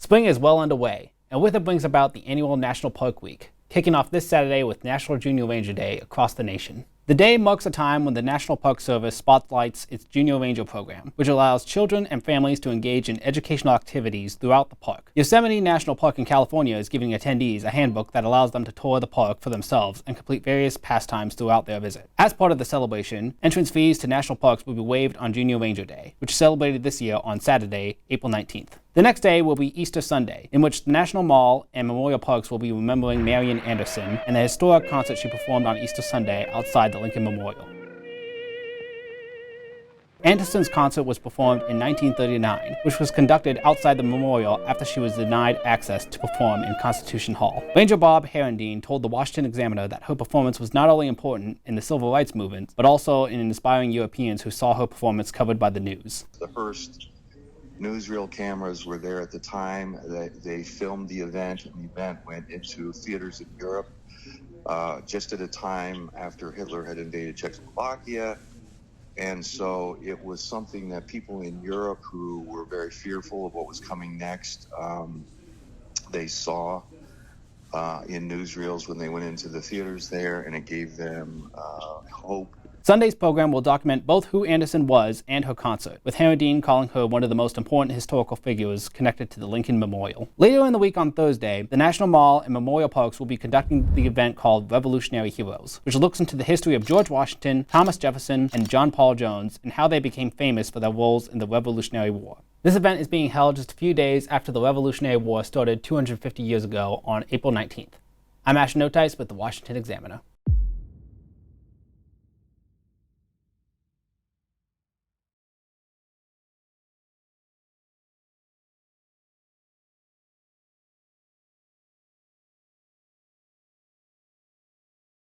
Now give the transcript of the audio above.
Spring is well underway, and with it brings about the annual National Park Week, kicking off this Saturday with National Junior Ranger Day across the nation. The day marks a time when the National Park Service spotlights its Junior Ranger program, which allows children and families to engage in educational activities throughout the park. Yosemite National Park in California is giving attendees a handbook that allows them to tour the park for themselves and complete various pastimes throughout their visit. As part of the celebration, entrance fees to national parks will be waived on Junior Ranger Day, which is celebrated this year on Saturday, April 19th. The next day will be Easter Sunday, in which the National Mall and Memorial Parks will be remembering Marian Anderson and the historic concert she performed on Easter Sunday outside the Lincoln Memorial. Anderson's concert was performed in 1939, which was conducted outside the memorial after she was denied access to perform in Constitution Hall. Ranger Bob Herendeen told the Washington Examiner that her performance was not only important in the civil rights movement, but also in inspiring Europeans who saw her performance covered by the news. The first newsreel cameras were there at the time. They filmed the event, and the event went into theaters in Europe just at a time after Hitler had invaded Czechoslovakia. And so it was something that people in Europe who were very fearful of what was coming next, they saw in newsreels when they went into the theaters there, and it gave them hope. Sunday's program will document both who Anderson was and her concert, with Herendeen calling her one of the most important historical figures connected to the Lincoln Memorial. Later in the week on Thursday, the National Mall and Memorial Parks will be conducting the event called Revolutionary Heroes, which looks into the history of George Washington, Thomas Jefferson, and John Paul Jones, and how they became famous for their roles in the Revolutionary War. This event is being held just a few days after the Revolutionary War started 250 years ago on April 19th. I'm Ashton Otice with the Washington Examiner.